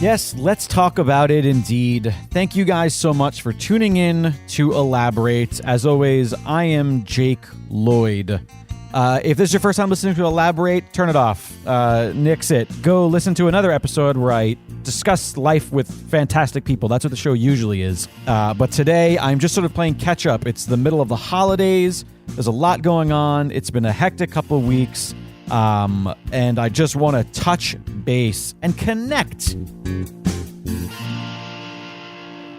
Yes, let's talk about it indeed. Thank you guys so much for tuning in to Elaborate. As always, I am Jake Lloyd. If this is your first time listening to Elaborate, turn it off. Nix it. Go listen to another episode where I discuss life with fantastic people. That's what the show usually is. But today, I'm just sort of playing catch up. It's the middle of the holidays. There's a lot going on. It's been a hectic couple of weeks. And I just want to touch base and connect.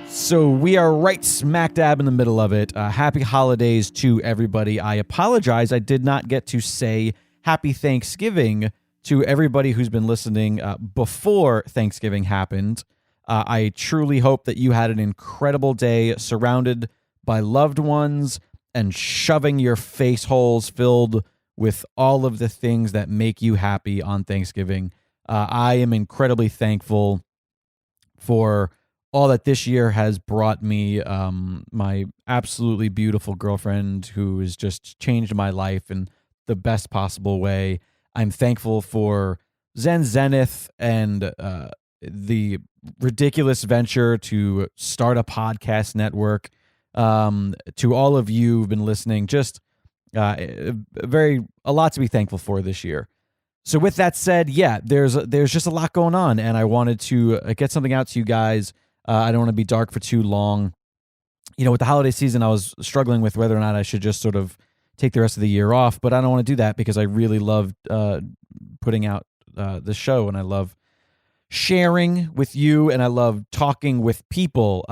So we are right smack dab in the middle of it. Happy holidays to everybody. I apologize. I did not get to say happy Thanksgiving to everybody who's been listening before Thanksgiving happened. I truly hope that you had an incredible day surrounded by loved ones and shoving your face holes filled with all of the things that make you happy on Thanksgiving. I am incredibly thankful for all that this year has brought me. My absolutely beautiful girlfriend who has just changed my life in the best possible way. I'm thankful for Zen Zenith and the ridiculous venture to start a podcast network. To all of you who've been listening, just a lot to be thankful for this year. So with that said, yeah, there's just a lot going on, and I wanted to get something out to you guys. I don't want to be dark for too long. You know, with the holiday season, I was struggling with whether or not I should just sort of take the rest of the year off, but I don't want to do that because I really love putting out the show, and I love sharing with you, and I love talking with people.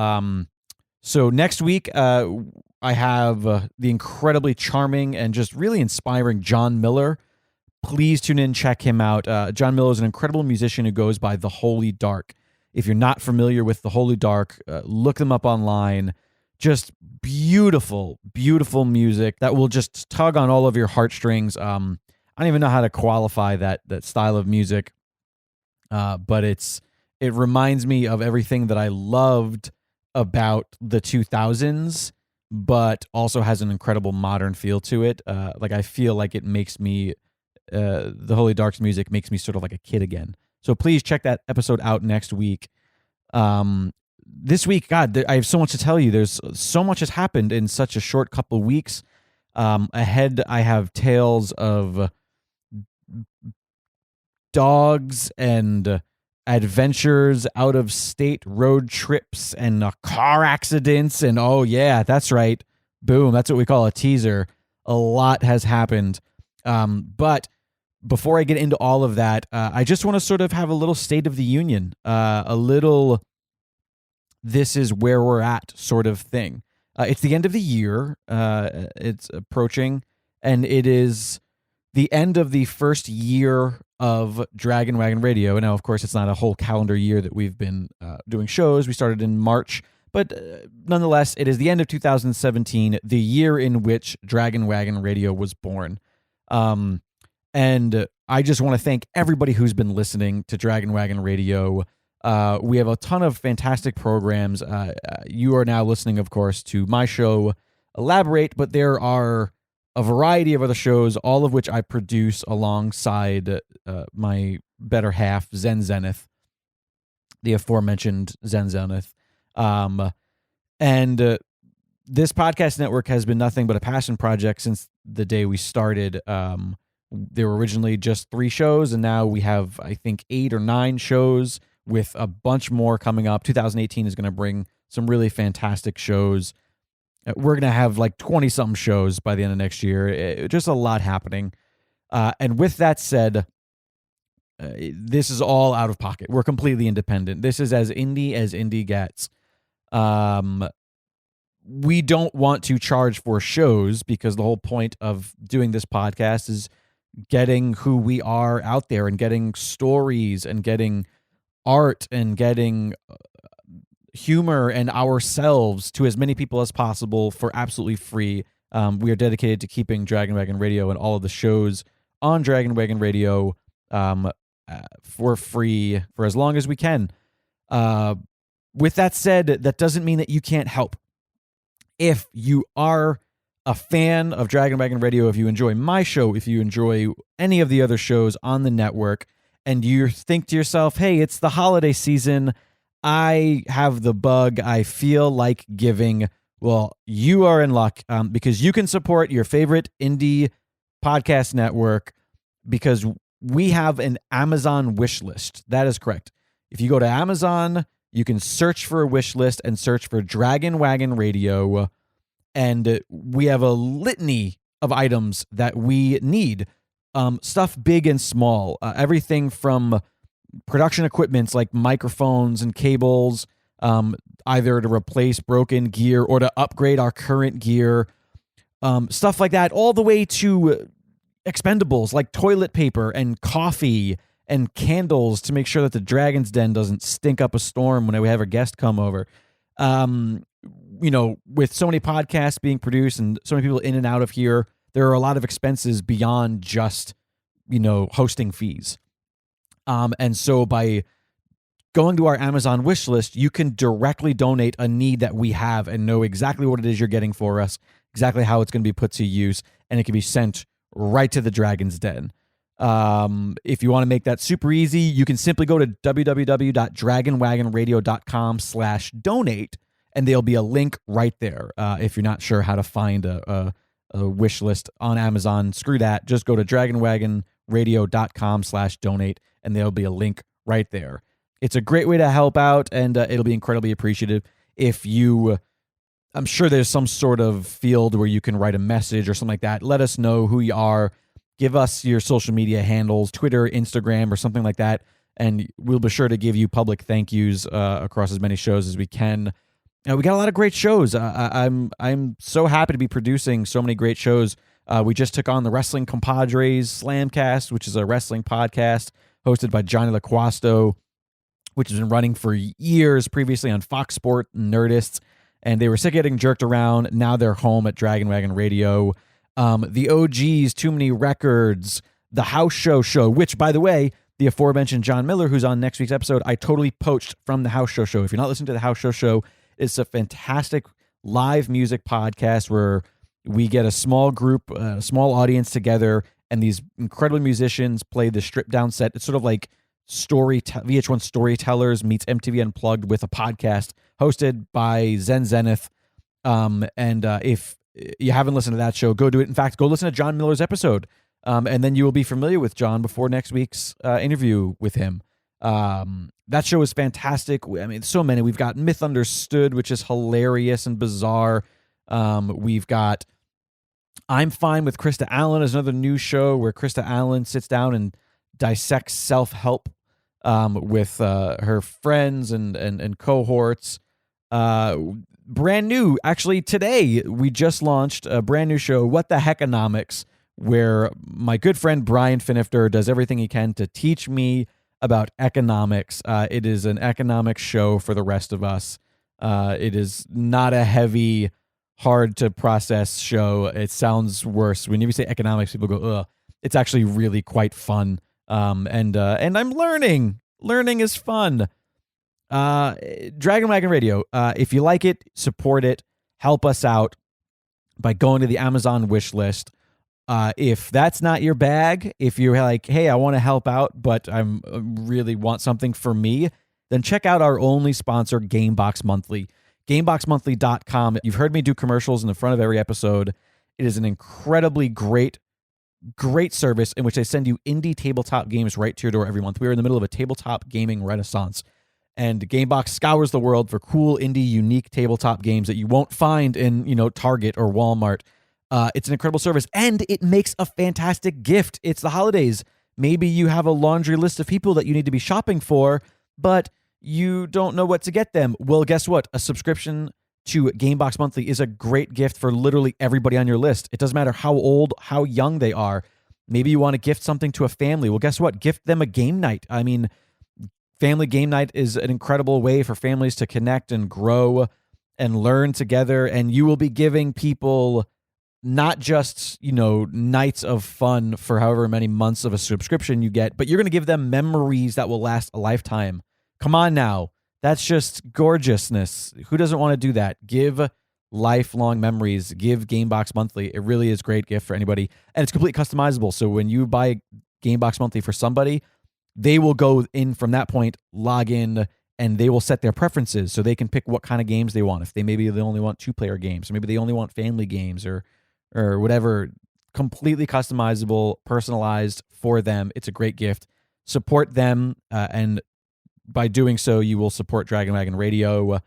So next week, I have the incredibly charming and just really inspiring John Miller. Please tune in, check him out. John Miller is an incredible musician who goes by The Holy Dark. If you're not familiar with The Holy Dark, look them up online. Just beautiful, beautiful music that will just tug on all of your heartstrings. I don't even know how to qualify that style of music, but it reminds me of everything that I loved about the 2000s, but also has an incredible modern feel to it. Like I feel like it makes me, the Holy Dark's music makes me sort of like a kid again. So please check that episode out next week. This week, God, I have so much to tell you. There's so much has happened in such a short couple weeks. Ahead, I have tales of dogs and adventures, out of state road trips, and car accidents. And oh yeah, that's right. Boom. That's what we call a teaser. A lot has happened. But before I get into all of that, I just want to sort of have a little State of the Union, a little this is where we're at sort of thing. It's the end of the year. It's approaching, and it is the end of the first year of Dragon Wagon Radio. Now, of course, it's not a whole calendar year that we've been doing shows. We started in March, but nonetheless, it is the end of 2017, the year in which Dragon Wagon Radio was born. And I just want to thank everybody who's been listening to Dragon Wagon Radio. We have a ton of fantastic programs. You are now listening, of course, to my show, Elaborate, but there are a variety of other shows, all of which I produce alongside my better half, Zen Zenith, the aforementioned Zen Zenith. And this podcast network has been nothing but a passion project since the day we started. There were originally just 3 shows, and now we have, I think, 8 or 9 shows with a bunch more coming up. 2018 is going to bring some really fantastic shows. We're going to have like 20-something shows by the end of next year. Just a lot happening. And with that said, this is all out of pocket. We're completely independent. This is as indie gets. We don't want to charge for shows because the whole point of doing this podcast is getting who we are out there and getting stories and getting art and getting humor and ourselves to as many people as possible for absolutely free. We are dedicated to keeping Dragon Wagon Radio and all of the shows on Dragon Wagon Radio for free for as long as we can. With that said, that doesn't mean that you can't help. If you are a fan of Dragon Wagon Radio, if you enjoy my show, if you enjoy any of the other shows on the network, and you think to yourself, hey, it's the holiday season, I have the bug, I feel like giving, well, you are in luck, because you can support your favorite indie podcast network because we have an Amazon wish list. That is correct. If you go to Amazon, you can search for a wish list and search for Dragon Wagon Radio, and we have a litany of items that we need. Stuff big and small, everything from production equipments like microphones and cables, either to replace broken gear or to upgrade our current gear, stuff like that, all the way to expendables like toilet paper and coffee and candles to make sure that the Dragon's Den doesn't stink up a storm when we have a guest come over. With so many podcasts being produced and so many people in and out of here, there are a lot of expenses beyond just, hosting fees. And so by going to our Amazon wish list, you can directly donate a need that we have and know exactly what it is you're getting for us, exactly how it's going to be put to use, and it can be sent right to the Dragon's Den. If you want to make that super easy, you can simply go to www.dragonwagonradio.com/donate, and there'll be a link right there. If you're not sure how to find a wish list on Amazon, screw that. Just go to dragonwagonradio.com/donate, and there'll be a link right there. It's a great way to help out, and it'll be incredibly appreciative. I'm sure there's some sort of field where you can write a message or something like that. Let us know who you are. Give us your social media handles, Twitter, Instagram, or something like that, and we'll be sure to give you public thank yous across as many shows as we can. We got a lot of great shows. I'm so happy to be producing so many great shows. We just took on the Wrestling Compadres Slamcast, which is a wrestling podcast hosted by Johnny LaQuasto, which has been running for years previously on Fox Sport and Nerdist, and they were sick of getting jerked around. Now they're home at Dragon Wagon Radio. The OGs, Too Many Records, The House Show, which, by the way, the aforementioned John Miller, who's on next week's episode, I totally poached from The House Show. If you're not listening to The House Show, it's a fantastic live music podcast where we get a small group, a small audience together, and these incredible musicians play the stripped down set. It's sort of like VH1 Storytellers meets MTV Unplugged with a podcast hosted by Zen Zenith. If you haven't listened to that show, go do it. In fact, go listen to John Miller's episode, and then you will be familiar with John before next week's interview with him. That show is fantastic. I mean, so many. We've got Myth Understood, which is hilarious and bizarre. We've got I'm Fine with Krista Allen is another new show where Krista Allen sits down and dissects self-help with her friends and cohorts. Brand new, actually today, we just launched a brand new show, What the Heckonomics, where my good friend Brian Finifter does everything he can to teach me about economics. It is an economics show for the rest of us. It is not a heavy, hard to process show. It sounds worse. When you say economics, people go, ugh. It's actually really quite fun. And I'm learning. Learning is fun. Dragon Wagon Radio. If you like it, support it. Help us out by going to the Amazon wish list. If that's not your bag, if you're like, hey, I want to help out, but I really want something for me, then check out our only sponsor, GameBox Monthly. GameBoxMonthly.com. You've heard me do commercials in the front of every episode. It is an incredibly great service in which they send you indie tabletop games right to your door every month. We are in the middle of a tabletop gaming renaissance, and GameBox scours the world for cool, indie, unique tabletop games that you won't find in, Target or Walmart. It's an incredible service, and it makes a fantastic gift. It's the holidays. Maybe you have a laundry list of people that you need to be shopping for, but you don't know what to get them. Well, guess what? A subscription to GameBox Monthly is a great gift for literally everybody on your list. It doesn't matter how old, how young they are. Maybe you want to gift something to a family. Well, guess what? Gift them a game night. I mean, family game night is an incredible way for families to connect and grow and learn together, and you will be giving people not just, nights of fun for however many months of a subscription you get, but you're going to give them memories that will last a lifetime. Come on now. That's just gorgeousness. Who doesn't want to do that? Give lifelong memories. Give GameBox Monthly. It really is a great gift for anybody, and it's completely customizable. So when you buy GameBox Monthly for somebody, they will go in from that point, log in, and they will set their preferences so they can pick what kind of games they want. If they only want 2-player games, or maybe they only want family games, or whatever, completely customizable, personalized for them. It's a great gift. Support them, and by doing so, you will support Dragon Wagon Radio.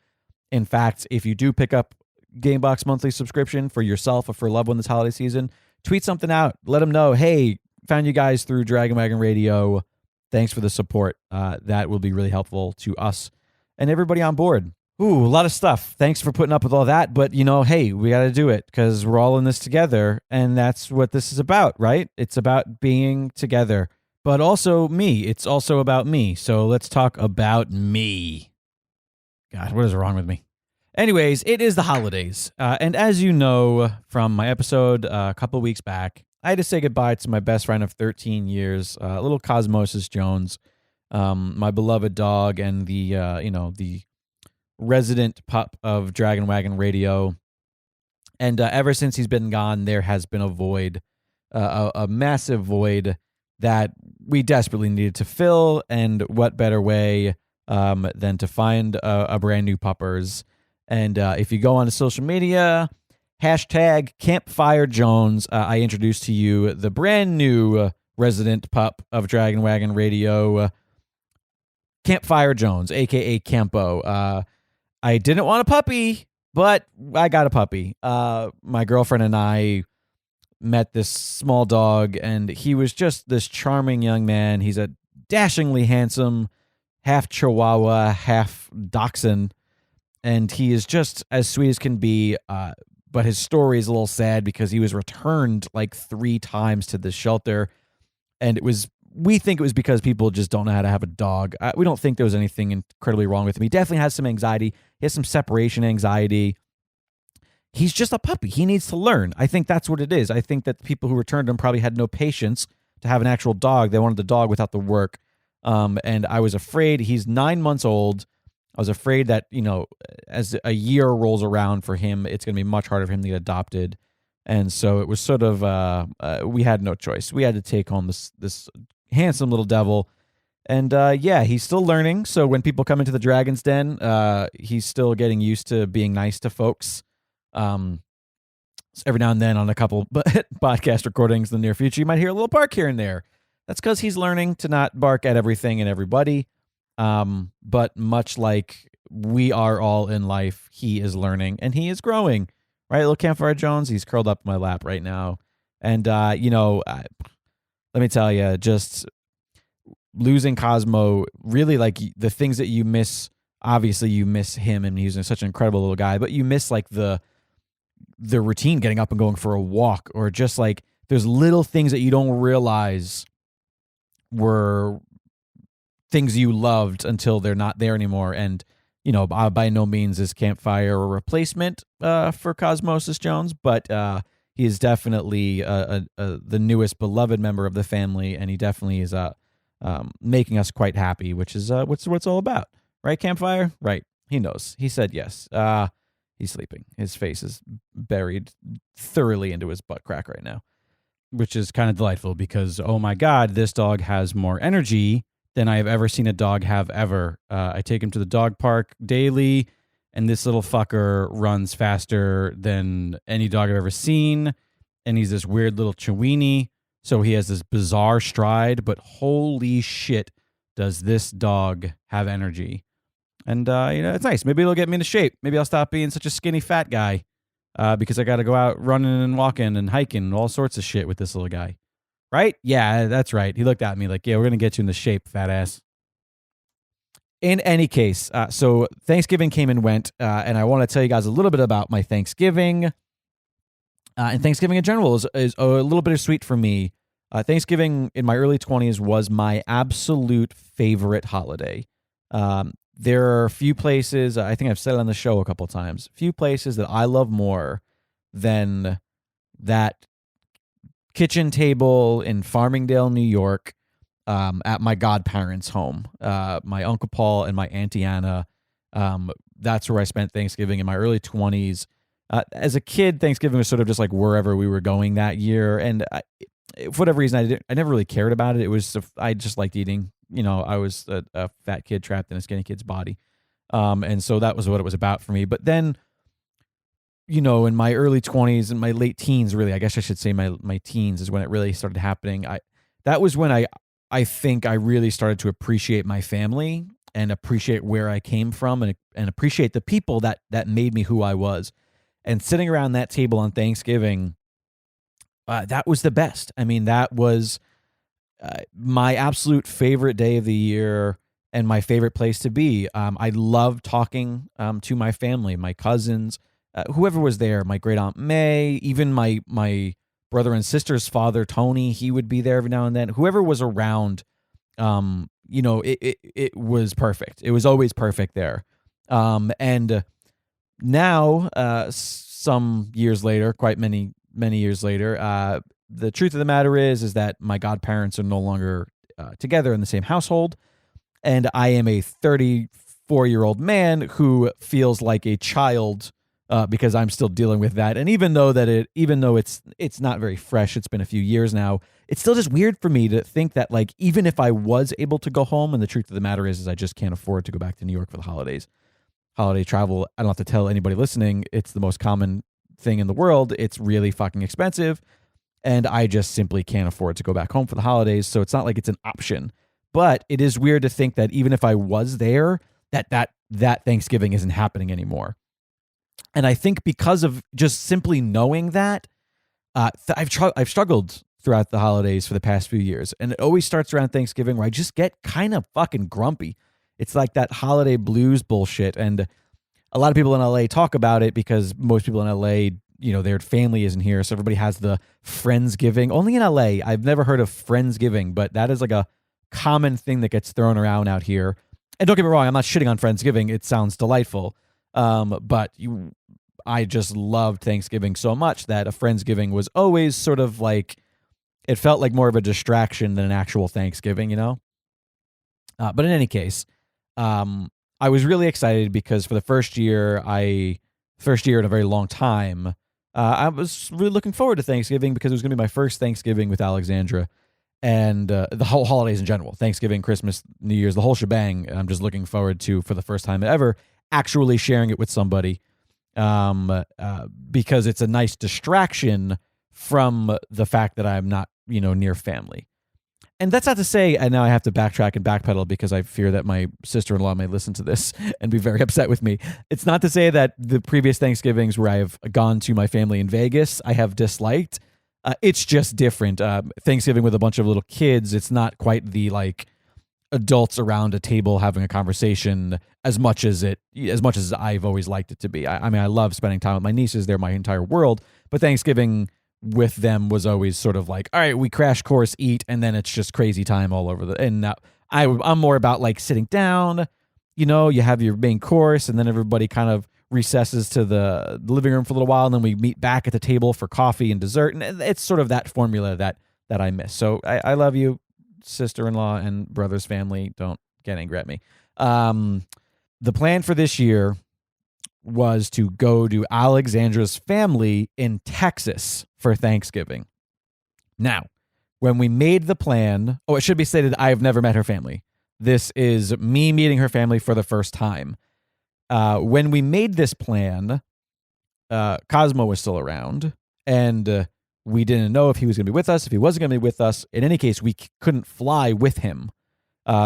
In fact, if you do pick up Gamebox monthly subscription for yourself or for a loved one this holiday season, tweet something out. Let them know, hey, found you guys through Dragon Wagon Radio. Thanks for the support. That will be really helpful to us and everybody on board. Ooh, a lot of stuff. Thanks for putting up with all that. But, hey, we got to do it because we're all in this together. And that's what this is about, right? It's about being together. But also me. It's also about me. So let's talk about me. God, what is wrong with me? Anyways, it is the holidays. And as you know from my episode a couple of weeks back, I had to say goodbye to my best friend of 13 years, little Cosmosis Jones, my beloved dog and the resident pup of Dragon Wagon Radio. And ever since he's been gone, there has been a void, a massive void that we desperately needed to fill. And what better way than to find a brand new puppers. And if you go on to social media, hashtag Campfire Jones, I introduced to you the brand new resident pup of Dragon Wagon Radio, Campfire Jones, a.k.a. Campo. I didn't want a puppy, but I got a puppy. My girlfriend and I met this small dog, and he was just this charming young man. He's a dashingly handsome, half Chihuahua, half Dachshund, and he is just as sweet as can be. But his story is a little sad because he was returned like 3 times to the shelter, and we think it was because people just don't know how to have a dog. We don't think there was anything incredibly wrong with him. He definitely has some anxiety. He has some separation anxiety. He's just a puppy. He needs to learn. I think that's what it is. I think that the people who returned him probably had no patience to have an actual dog. They wanted the dog without the work. And I was afraid. He's 9 months old. I was afraid that, as a year rolls around for him, it's going to be much harder for him to get adopted. And so it was sort of, we had no choice. We had to take home this handsome little devil. And he's still learning. So when people come into the Dragon's Den, he's still getting used to being nice to folks. Every now and then on a couple podcast recordings in the near future, you might hear a little bark here and there. That's because he's learning to not bark at everything and everybody. But much like we are all in life, he is learning and he is growing. Right, little Campfire Jones, he's curled up in my lap right now. And, let me tell you, just losing Cosmo, really, like, the things that you miss, obviously you miss him and he's such an incredible little guy, but you miss, like, the routine, getting up and going for a walk, or just, like, there's little things that you don't realize were things you loved until they're not there anymore. And, by no means is Campfire a replacement for Cosmosis Jones, but he is definitely the newest beloved member of the family, and he definitely is making us quite happy, which is what's it's all about. Right, Campfire? Right. He knows. He said yes. He's sleeping. His face is buried thoroughly into his butt crack right now, which is kind of delightful because, oh my God, this dog has more energy than I have ever seen a dog have ever. I take him to the dog park daily, and this little fucker runs faster than any dog I've ever seen. And he's this weird little Chiweenie, so he has this bizarre stride, but holy shit, does this dog have energy. And, it's nice. Maybe it'll get me into shape. Maybe I'll stop being such a skinny fat guy because I got to go out running and walking and hiking and all sorts of shit with this little guy. Right? Yeah, that's right. He looked at me like, yeah, we're going to get you into shape, fat ass. In any case, so Thanksgiving came and went, and I want to tell you guys a little bit about my Thanksgiving. And Thanksgiving in general is a little bittersweet for me. Thanksgiving in my early 20s was my absolute favorite holiday. There are a few places, I think I've said it on the show a couple times, few places that I love more than that kitchen table in Farmingdale, New York, at my godparents' home. My Uncle Paul and my Auntie Anna. That's where I spent Thanksgiving in my early 20s. As a kid, Thanksgiving was sort of just like wherever we were going that year. And for whatever reason, I never really cared about it. It was, I just liked eating I was a fat kid trapped in a skinny kid's body. And so that was what it was about for me. But then, in my early 20s and my late teens, really, I guess I should say my teens is when it really started happening. That was when I think I really started to appreciate my family and appreciate where I came from and appreciate the people that made me who I was. And sitting around that table on Thanksgiving, that was the best. I mean, that was my absolute favorite day of the year and my favorite place to be. I love talking to my family, my cousins, whoever was there, my great aunt May, even my brother and sister's father, Tony, he would be there every now and then. Whoever was around, it was perfect. It was always perfect there. And now, some years later, quite many years later, the truth of the matter is that my godparents are no longer together in the same household, and I am a 34-year-old man who feels like a child because I'm still dealing with that. And even though it's not very fresh, it's been a few years now, it's still just weird for me to think that, like, even if I was able to go home, and the truth of the matter is I just can't afford to go back to New York for the holidays. Holiday travel, I don't have to tell anybody listening, it's the most common thing in the world. It's really fucking expensive, and I just simply can't afford to go back home for the holidays, so it's not like it's an option. But it is weird to think that even if I was there, that Thanksgiving isn't happening anymore. And I think because of just simply knowing that, I've struggled throughout the holidays for the past few years, and it always starts around Thanksgiving where I just get kind of fucking grumpy. It's like that holiday blues bullshit, and a lot of people in LA talk about it because most people in LA, their family isn't here, so everybody has the Friendsgiving. Only in LA, I've never heard of Friendsgiving, but that is like a common thing that gets thrown around out here. And don't get me wrong, I'm not shitting on Friendsgiving. It sounds delightful. But I just loved Thanksgiving so much that a Friendsgiving was always sort of like, it felt like more of a distraction than an actual Thanksgiving, But in any case, I was really excited because for the first year in a very long time, I was really looking forward to Thanksgiving because it was going to be my first Thanksgiving with Alexandra, and the whole holidays in general, Thanksgiving, Christmas, New Year's, the whole shebang. I'm just looking forward to, for the first time ever, actually sharing it with somebody, because it's a nice distraction from the fact that I'm not, near family. And that's not to say, and now I have to backtrack and backpedal because I fear that my sister-in-law may listen to this and be very upset with me. It's not to say that the previous Thanksgivings where I have gone to my family in Vegas, I have disliked. It's just different. Thanksgiving with a bunch of little kids, it's not quite the, like, adults around a table having a conversation as much as I've always liked it to be. I mean, I love spending time with my nieces. They're my entire world. But Thanksgiving with them was always sort of like, all right, we crash course, eat, and then it's just crazy time all over. And now I'm more about, like, sitting down, you have your main course, and then everybody kind of recesses to the living room for a little while, and then we meet back at the table for coffee and dessert, and it's sort of that formula that I miss. So I love you, sister-in-law and brother's family. Don't get angry at me. The plan for this year was to go to Alexandra's family in Texas for Thanksgiving. Now, when we made the plan, it should be stated I have never met her family. This is me meeting her family for the first time. When we made this plan, Cosmo was still around, and we didn't know if he was going to be with us, if he wasn't going to be with us. In any case, we couldn't fly with him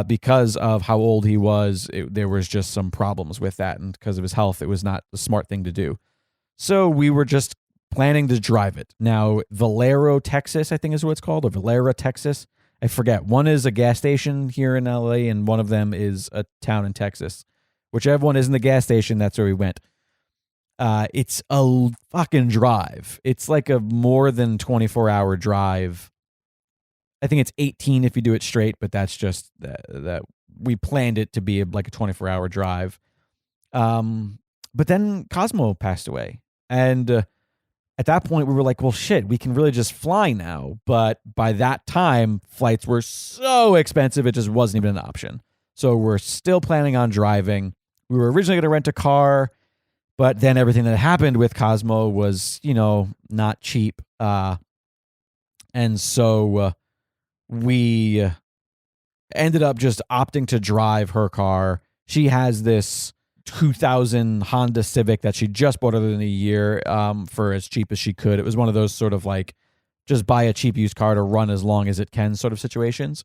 because of how old he was. There was just some problems with that, and because of his health, it was not the smart thing to do. So we were just planning to drive it. Now, Valero, Texas, I think is what it's called, or Valera, Texas. I forget. One is a gas station here in LA, and one of them is a town in Texas. Whichever one is in the gas station, that's where we went. It's a fucking drive. It's like a more than 24-hour drive. I think it's 18 if you do it straight, but that's just that we planned it to be like a 24-hour drive. But then Cosmo passed away. And at that point, we were like, well, shit, we can really just fly now. But by that time, flights were so expensive, it just wasn't even an option. So we're still planning on driving. We were originally going to rent a car, but then everything that happened with Cosmo was, not cheap. And so we ended up just opting to drive her car. She has this 2000 Honda Civic that she just bought earlier in the year for as cheap as she could. It was one of those sort of like just buy a cheap used car to run as long as it can sort of situations.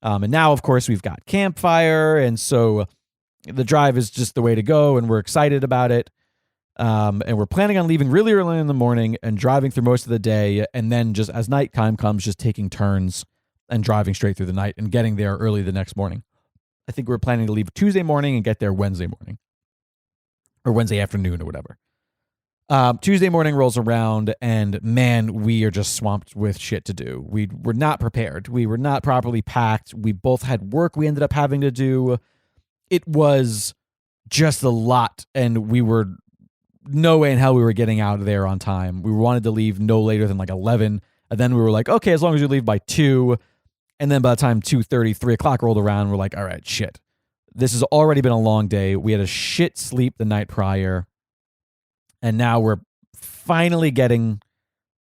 And now, of course, we've got campfire, and so the drive is just the way to go, and we're excited about it. And we're planning on leaving really early in the morning and driving through most of the day, and then just as nighttime comes, just taking turns and driving straight through the night and getting there early the next morning. I think we're planning to leave Tuesday morning and get there Wednesday morning or Wednesday afternoon or whatever. Tuesday morning rolls around, and man, we are just swamped with shit to do. We were not prepared. We were not properly packed. We both had work we ended up having to do. It was just a lot, and we were no way in hell we were getting out of there on time. We wanted to leave no later than like 11, and then we were like, okay, as long as we leave by 2, and then by the time 2:30, 3 o'clock rolled around, we're like, all right, shit. This has already been a long day. We had a shit sleep the night prior, and now we're finally getting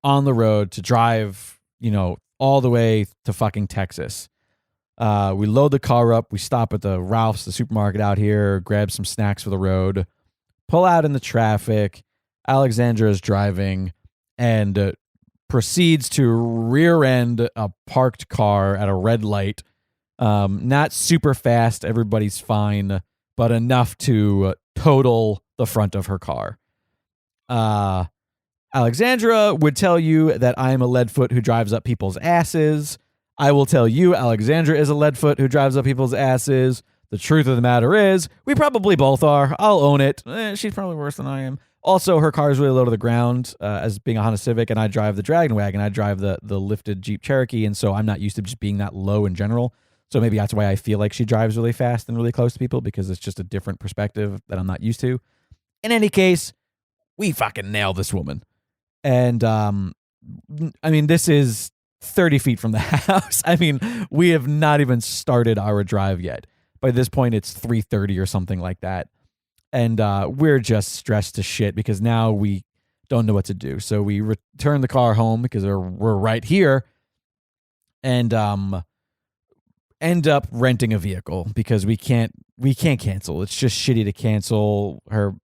on the road to drive, all the way to fucking Texas. We load the car up. We stop at the Ralph's, the supermarket out here, grab some snacks for the road, pull out in the traffic. Alexandra is driving and proceeds to rear end a parked car at a red light. Not super fast. Everybody's fine, but enough to total the front of her car. Alexandra would tell you that I'm a leadfoot who drives up people's asses. I will tell you Alexandra is a leadfoot who drives up people's asses. The truth of the matter is, we probably both are. I'll own it. She's probably worse than I am. Also, her car is really low to the ground as being a Honda Civic, and I drive the Dragon Wagon. I drive the lifted Jeep Cherokee, and so I'm not used to just being that low in general. So maybe that's why I feel like she drives really fast and really close to people, because it's just a different perspective that I'm not used to. In any case, we fucking nail this woman. And, this is 30 feet from the house. We have not even started our drive yet. By this point, it's 3:30 or something like that. And we're just stressed to shit because now we don't know what to do. So we return the car home because we're right here and end up renting a vehicle because we can't cancel. It's just shitty to cancel. Her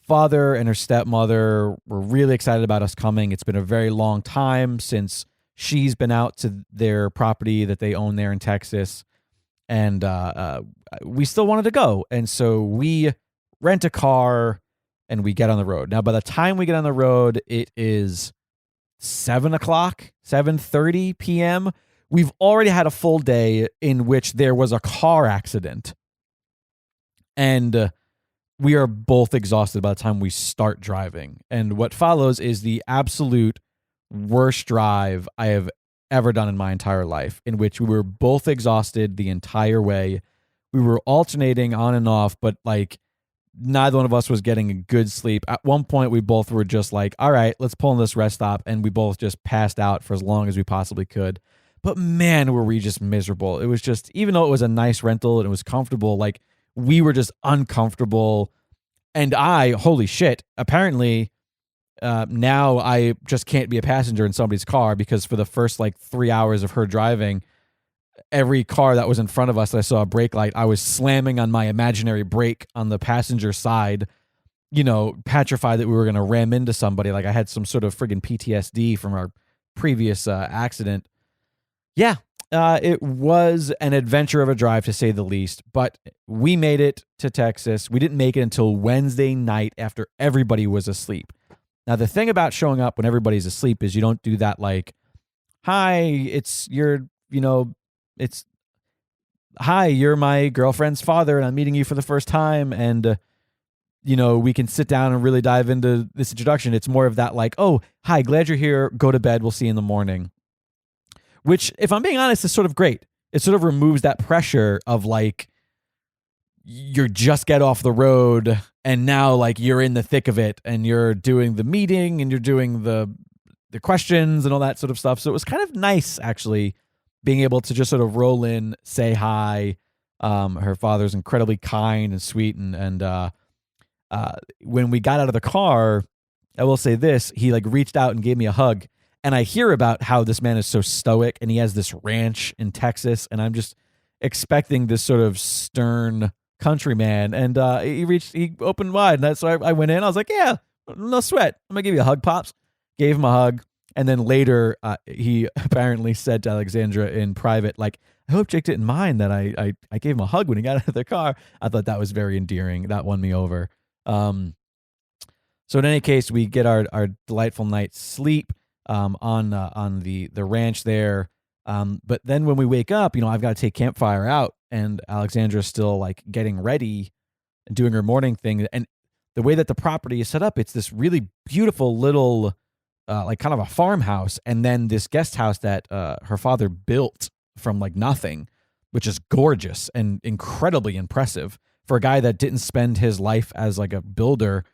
father and her stepmother were really excited about us coming. It's been a very long time since she's been out to their property that they own there in Texas. And we still wanted to go. And so we rent a car and we get on the road. Now, by the time we get on the road, it is 7 o'clock, 7:30 p.m. We've already had a full day in which there was a car accident. And we are both exhausted by the time we start driving. And what follows is the absolute worst drive I have ever done in my entire life, in which we were both exhausted the entire way. We were alternating on and off, but like neither one of us was getting a good sleep. At one point, we both were just like, all right, let's pull in this rest stop. And we both just passed out for as long as we possibly could. But man, were we just miserable. It was just, even though it was a nice rental and it was comfortable, like we were just uncomfortable. And holy shit, apparently now I just can't be a passenger in somebody's car, because for the first like 3 hours of her driving, every car that was in front of us that I saw a brake light, I was slamming on my imaginary brake on the passenger side, petrified that we were going to ram into somebody. Like I had some sort of friggin' PTSD from our previous accident. Yeah, it was an adventure of a drive, to say the least, but we made it to Texas. We didn't make it until Wednesday night after everybody was asleep. Now, the thing about showing up when everybody's asleep is you don't do that like, hi, hi, you're my girlfriend's father and I'm meeting you for the first time. And, we can sit down and really dive into this introduction. It's more of that like, oh, hi, glad you're here. Go to bed. We'll see you in the morning. Which, if I'm being honest, is sort of great. It sort of removes that pressure of like, you just get off the road and now like you're in the thick of it and you're doing the meeting and you're doing the questions and all that sort of stuff. So it was kind of nice actually being able to just sort of roll in, say hi. Her father's incredibly kind and sweet. And when we got out of the car, I will say this, he like reached out and gave me a hug. And I hear about how this man is so stoic and he has this ranch in Texas. And I'm just expecting this sort of stern countryman, and he opened wide, and that's so I went in. I was like, yeah, no sweat. I'm gonna give you a hug, pops. Gave him a hug, and then later he apparently said to Alexandra in private, like, I hope Jake didn't mind that I gave him a hug when he got out of the car. I thought that was very endearing. That won me over. So in any case, we get our delightful night's sleep on the ranch there. But then when we wake up, I've got to take Campfire out, and Alexandra's still like getting ready and doing her morning thing. And the way that the property is set up, it's this really beautiful little like kind of a farmhouse, and then this guest house that her father built from like nothing, which is gorgeous and incredibly impressive for a guy that didn't spend his life as like a builder.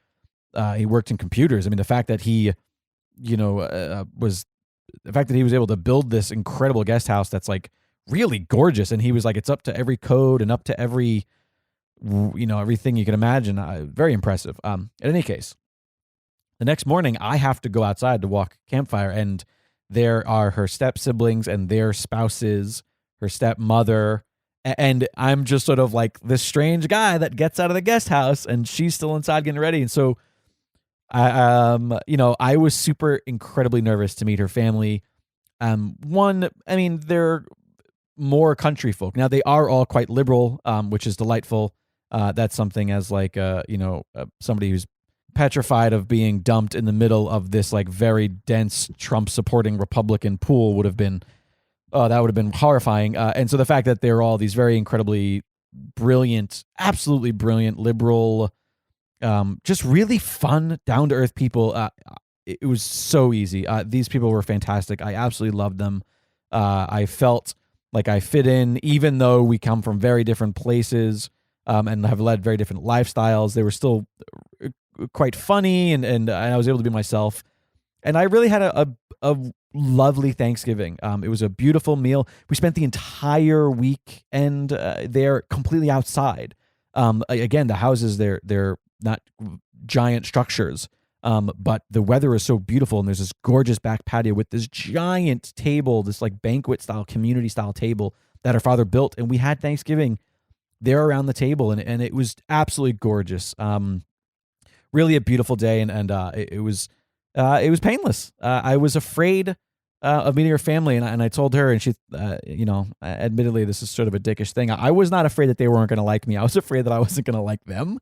He worked in computers. I mean, the fact that he, was able to build this incredible guest house that's like really gorgeous, and he was like, it's up to every code and up to every, everything you can imagine. Very impressive. In any case, the next morning I have to go outside to walk Campfire, and there are her step siblings and their spouses, her stepmother. And I'm just sort of like this strange guy that gets out of the guest house, and she's still inside getting ready. And so I was super incredibly nervous to meet her family. They're more country folk. Now they are all quite liberal, which is delightful. That's something as like, somebody who's petrified of being dumped in the middle of this like very dense Trump supporting Republican pool would have been, that would have been horrifying. And so the fact that they're all these very incredibly brilliant, absolutely brilliant, liberal, just really fun, down-to-earth people. It was so easy. These people were fantastic. I absolutely loved them. I felt like I fit in, even though we come from very different places and have led very different lifestyles. They were still quite funny, and I was able to be myself. And I really had a lovely Thanksgiving. It was a beautiful meal. We spent the entire weekend there completely outside. Again, the houses, they're not giant structures, but the weather is so beautiful, and there's this gorgeous back patio with this giant table, this like banquet style, community style table that her father built, and we had Thanksgiving there around the table, and it was absolutely gorgeous. Really a beautiful day, and it was painless. I was afraid of meeting her family, and I told her, and she, admittedly, this is sort of a dickish thing. I was not afraid that they weren't going to like me. I was afraid that I wasn't going to like them.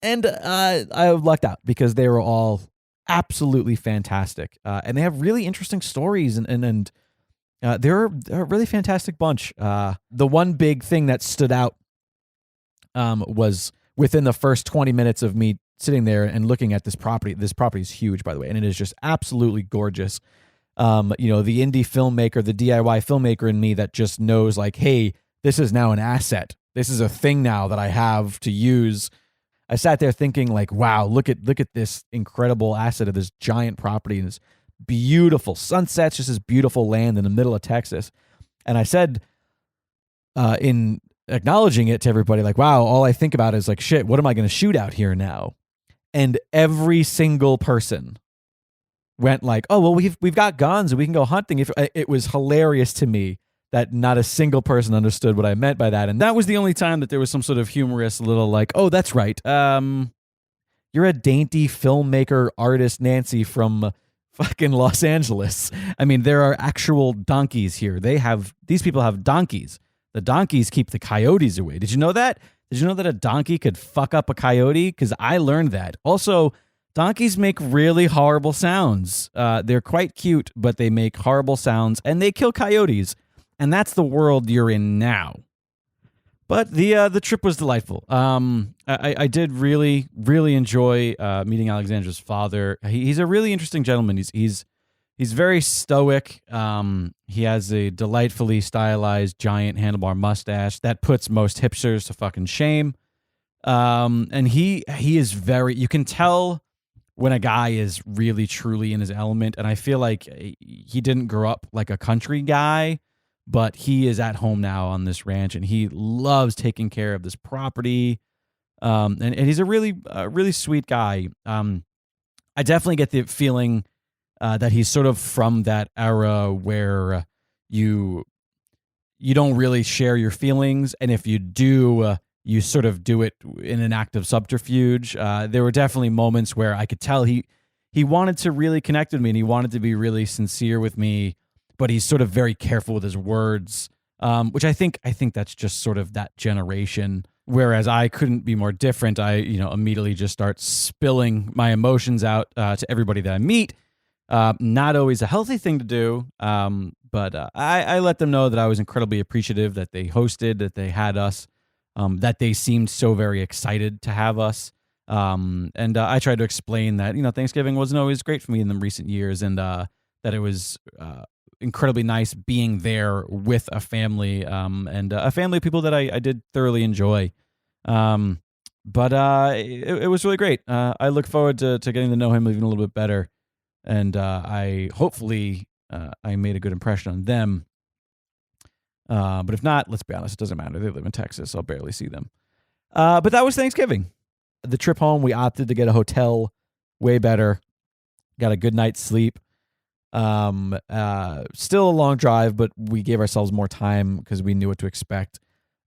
And I lucked out because they were all absolutely fantastic. And they have really interesting stories, and they're a really fantastic bunch. The one big thing that stood out was within the first 20 minutes of me sitting there and looking at this property. This property is huge, by the way, and it is just absolutely gorgeous. The indie filmmaker, the DIY filmmaker in me that just knows like, hey, this is now an asset. This is a thing now that I have to use. I sat there thinking like, wow, look at this incredible asset of this giant property and this beautiful sunsets, just this beautiful land in the middle of Texas. And I said, in acknowledging it to everybody, like, wow, all I think about is like, shit, what am I going to shoot out here now? And every single person went like, oh, well, we've got guns and we can go hunting. It was hilarious to me that not a single person understood what I meant by that. And that was the only time that there was some sort of humorous little like, oh, that's right. You're a dainty filmmaker, artist, Nancy from fucking Los Angeles. I mean, there are actual donkeys here. These people have donkeys. The donkeys keep the coyotes away. Did you know that? Did you know that a donkey could fuck up a coyote? Because I learned that. Also, donkeys make really horrible sounds. They're quite cute, but they make horrible sounds, and they kill coyotes. And that's the world you're in now. But the trip was delightful. I did really, really enjoy meeting Alexandra's father. He's a really interesting gentleman. He's very stoic. He has a delightfully stylized giant handlebar mustache that puts most hipsters to fucking shame. And he is very, you can tell when a guy is really truly in his element. And I feel like he didn't grow up like a country guy, but he is at home now on this ranch, and he loves taking care of this property. And he's a really sweet guy. I definitely get the feeling that he's sort of from that era where you you don't really share your feelings. And if you do, you sort of do it in an act of subterfuge. There were definitely moments where I could tell he wanted to really connect with me and he wanted to be really sincere with me, but he's sort of very careful with his words, which I think that's just sort of that generation. Whereas I couldn't be more different. I, immediately just start spilling my emotions out to everybody that I meet. Not always a healthy thing to do, but I let them know that I was incredibly appreciative that they hosted, that they had us, that they seemed so very excited to have us. And I tried to explain that, Thanksgiving wasn't always great for me in the recent years, and that it was incredibly nice being there with a family, and a family of people that I did thoroughly enjoy. But it was really great. I look forward to getting to know him even a little bit better. And I hopefully made a good impression on them. But if not, let's be honest, it doesn't matter. They live in Texas. I'll barely see them. But that was Thanksgiving. The trip home, we opted to get a hotel, way better. Got a good night's sleep. Still a long drive, but we gave ourselves more time because we knew what to expect.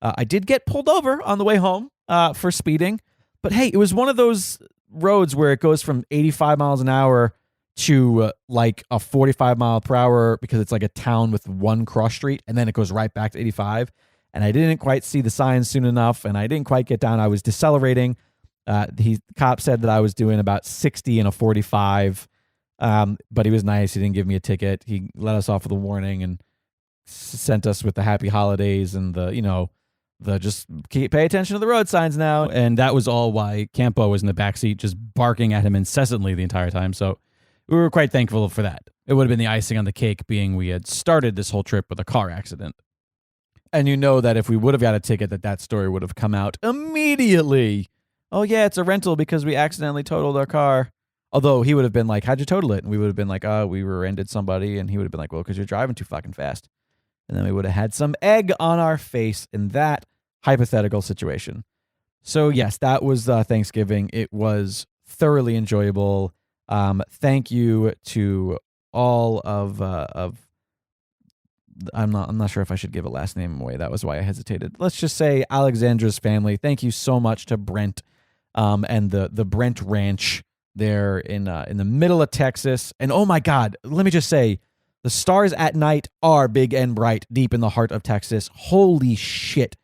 I did get pulled over on the way home for speeding. But hey, it was one of those roads where it goes from 85 miles an hour to like a 45 mile per hour because it's like a town with one cross street, and then it goes right back to 85. And I didn't quite see the signs soon enough, and I didn't quite get down. I was decelerating. The cop said that I was doing about 60 in a 45, but he was nice. He didn't give me a ticket. He let us off with a warning and sent us with the happy holidays and the just pay attention to the road signs now. And that was all why Campo was in the backseat just barking at him incessantly the entire time. So we were quite thankful for that. It would have been the icing on the cake, being we had started this whole trip with a car accident. And that if we would have got a ticket, that story would have come out immediately. Oh yeah, it's a rental because we accidentally totaled our car. Although he would have been like, how'd you total it? And we would have been like, oh, we rear-ended somebody. And he would have been like, well, because you're driving too fucking fast. And then we would have had some egg on our face in that hypothetical situation. So yes, that was Thanksgiving. It was thoroughly enjoyable. Thank you to all of I'm not sure if I should give a last name away. That was why I hesitated. Let's just say Alexandra's family. Thank you so much to Brent, and the Brent Ranch there in the middle of Texas. And oh my God, let me just say, the stars at night are big and bright deep in the heart of Texas. Holy shit.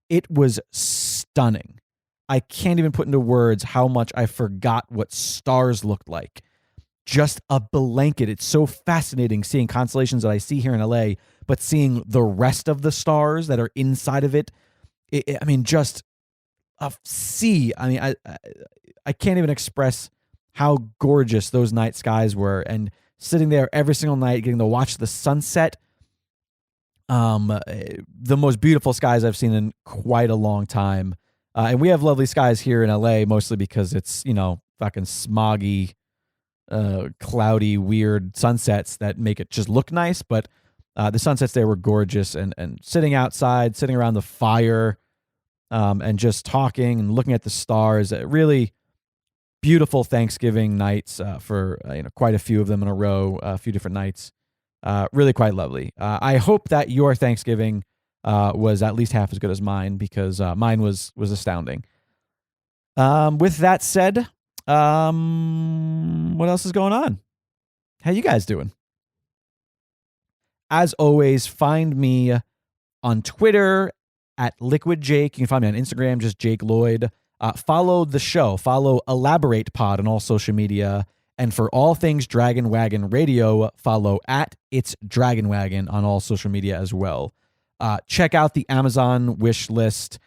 It was stunning. I can't even put into words how much I forgot what stars looked like. Just a blanket. It's so fascinating seeing constellations that I see here in LA, but seeing the rest of the stars that are inside of it. Just a sea. I can't even express how gorgeous those night skies were. And sitting there every single night, getting to watch the sunset. The most beautiful skies I've seen in quite a long time. And we have lovely skies here in LA, mostly because it's, fucking smoggy, cloudy, weird sunsets that make it just look nice. But the sunsets there were gorgeous, and sitting outside, sitting around the fire, and just talking and looking at the stars. Really beautiful Thanksgiving nights for quite a few of them in a row, a few different nights. Really quite lovely. I hope that your Thanksgiving was at least half as good as mine, because mine was astounding. With that said, what else is going on? How you guys doing? As always, find me on Twitter at Liquid Jake. You can find me on Instagram, just Jake Lloyd. Follow the show. Follow Elaborate Pod on all social media. And for all things Dragon Wagon Radio, follow at It's Dragon Wagon on all social media as well. Check out the Amazon wish list,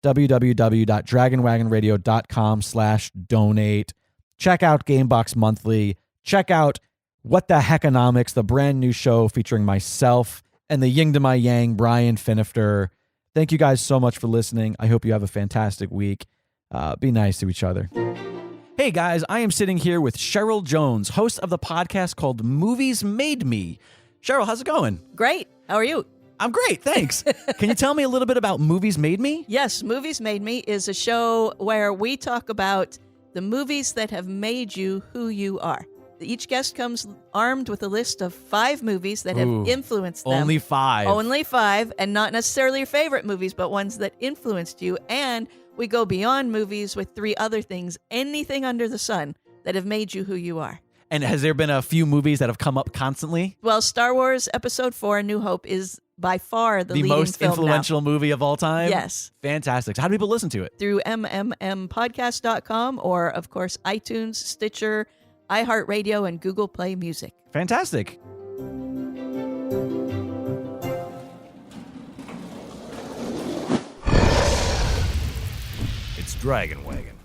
www.dragonwagonradio.com/donate. Check out Gamebox Monthly. Check out What the Heckonomics, the brand new show featuring myself and the yin to my yang, Brian Finifter. Thank you guys so much for listening. I hope you have a fantastic week. Be nice to each other. Hey guys, I am sitting here with Cheryl Jones, host of the podcast called Movies Made Me. Cheryl, how's it going? Great. How are you? I'm great, thanks. Can you tell me a little bit about Movies Made Me? Yes, Movies Made Me is a show where we talk about the movies that have made you who you are. Each guest comes armed with a list of 5 movies that have influenced them. Only 5. Only 5, and not necessarily your favorite movies, but ones that influenced you. And we go beyond movies with 3 other things, anything under the sun that have made you who you are. And has there been a few movies that have come up constantly? Well, Star Wars Episode 4, A New Hope, is by far the leading most film influential movie of all time? Yes. Fantastic. So how do people listen to it? Through mmmpodcast.com or, of course, iTunes, Stitcher, iHeartRadio, and Google Play Music. Fantastic. It's Dragon Wagon.